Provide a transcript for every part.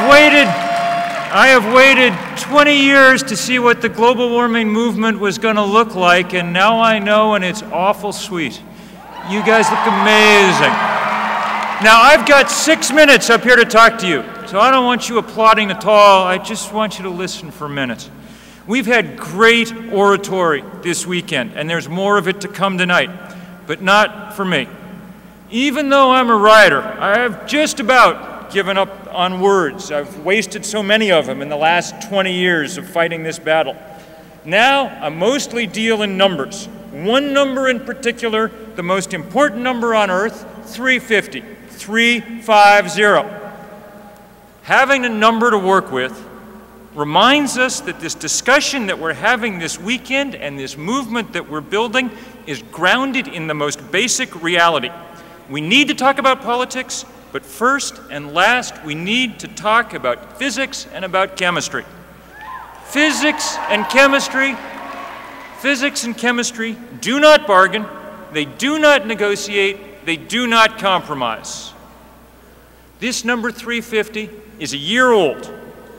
I have waited 20 years to see what the global warming movement was going to look like, and now I know, and it's awful sweet. You guys look amazing. Now, I've got 6 minutes up here to talk to you, so I don't want you applauding at all. I just want you to listen for a minute. We've had great oratory this weekend, and there's more of it to come tonight, but not for me. Even though I'm a writer, I've just about given up on words. I've wasted so many of them in the last 20 years of fighting this battle. Now, I mostly deal in numbers. One number in particular, the most important number on Earth, 350. 350. Having a number to work with reminds us that this discussion that we're having this weekend and this movement that we're building is grounded in the most basic reality. We need to talk about politics, but first and last, we need to talk about physics and about chemistry. Physics and chemistry do not bargain, they do not negotiate, they do not compromise. This number 350 is a year old.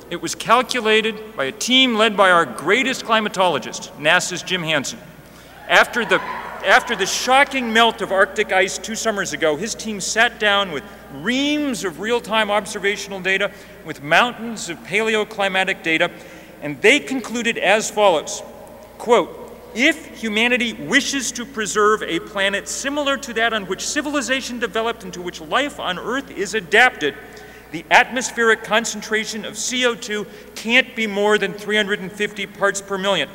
It was calculated by a team led by our greatest climatologist, NASA's Jim Hansen. After the shocking melt of Arctic ice 2 summers ago, his team sat down with reams of real-time observational data, with mountains of paleoclimatic data, and they concluded as follows, quote, "If humanity wishes to preserve a planet similar to that on which civilization developed and to which life on Earth is adapted, the atmospheric concentration of CO2 can't be more than 350 parts per million.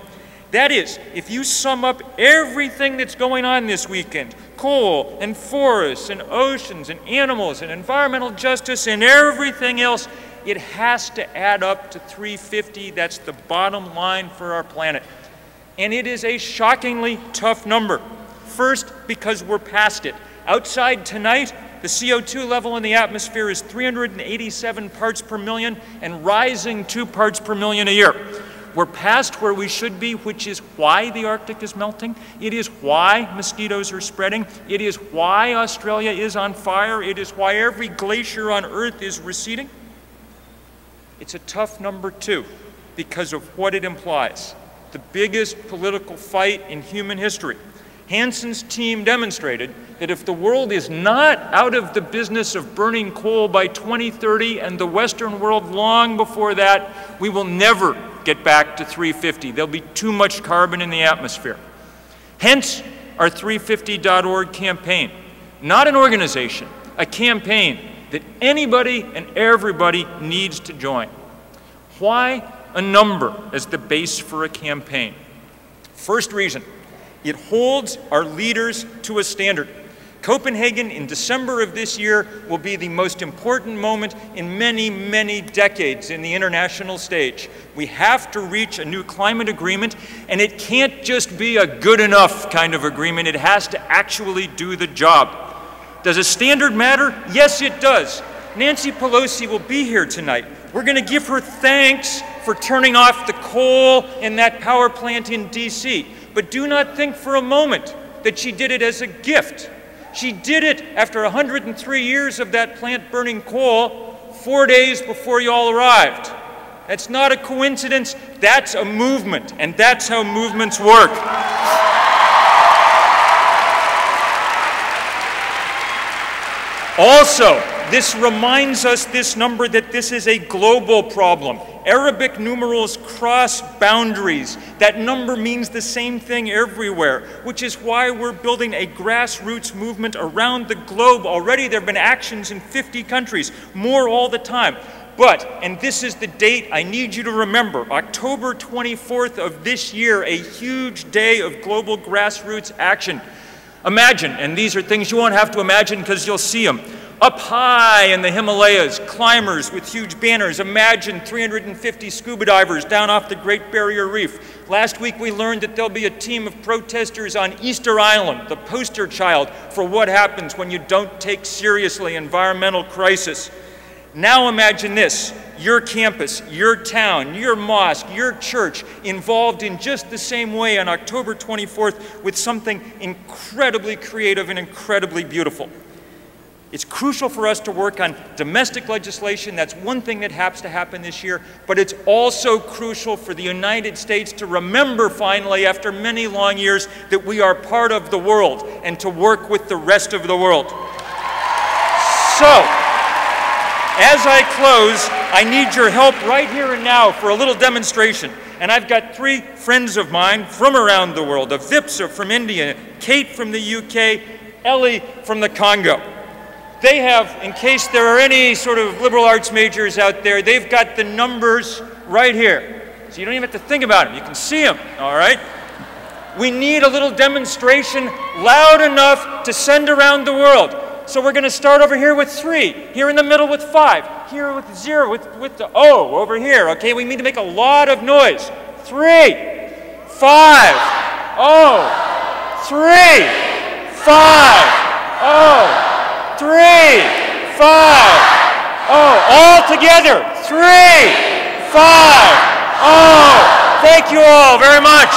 That is, if you sum up everything that's going on this weekend, coal and forests and oceans and animals and environmental justice and everything else, it has to add up to 350. That's the bottom line for our planet. And it is a shockingly tough number. First, because we're past it. Outside tonight, the CO2 level in the atmosphere is 387 parts per million and rising 2 parts per million a year. We're past where we should be, which is why the Arctic is melting. It is why mosquitoes are spreading. It is why Australia is on fire. It is why every glacier on Earth is receding. It's a tough number, too, because of what it implies. The biggest political fight in human history. Hansen's team demonstrated that if the world is not out of the business of burning coal by 2030 and the Western world long before that, we will never get back to 350. There'll be too much carbon in the atmosphere. Hence, our 350.org campaign. Not an organization, a campaign that anybody and everybody needs to join. Why a number as the base for a campaign? First reason, it holds our leaders to a standard. Copenhagen in December of this year will be the most important moment in many, many decades in the international stage. We have to reach a new climate agreement, and it can't just be a good enough kind of agreement. It has to actually do the job. Does a standard matter? Yes, it does. Nancy Pelosi will be here tonight. We're going to give her thanks for turning off the coal in that power plant in D.C. But do not think for a moment that she did it as a gift. She did it after 103 years of that plant burning coal, 4 days before you all arrived. That's not a coincidence, that's a movement, and that's how movements work. Also, this reminds us, this number, that this is a global problem. Arabic numerals cross boundaries. That number means the same thing everywhere, which is why we're building a grassroots movement around the globe. Already there have been actions in 50 countries, more all the time. But, and this is the date I need you to remember, October 24th of this year, a huge day of global grassroots action. Imagine, and these are things you won't have to imagine because you'll see them. Up high in the Himalayas, climbers with huge banners. Imagine 350 scuba divers down off the Great Barrier Reef. Last week we learned that there'll be a team of protesters on Easter Island, the poster child for what happens when you don't take seriously environmental crisis. Now imagine this, your campus, your town, your mosque, your church involved in just the same way on October 24th with something incredibly creative and incredibly beautiful. It's crucial for us to work on domestic legislation. That's one thing that has to happen this year. But it's also crucial for the United States to remember finally, after many long years, that we are part of the world and to work with the rest of the world. So, as I close, I need your help right here and now for a little demonstration. And I've got 3 friends of mine from around the world. Avipsa from India, Kate from the UK, Ellie from the Congo. They have, in case there are any sort of liberal arts majors out there, they've got the numbers right here. So you don't even have to think about them. You can see them, all right? We need a little demonstration loud enough to send around the world. So we're going to start over here with 3, here in the middle with 5, here with 0, with the O over here, okay? We need to make a lot of noise. 3, 5, O, 3, 5, O. 3, 5, oh, all together. 3, 5, oh. Thank you all very much.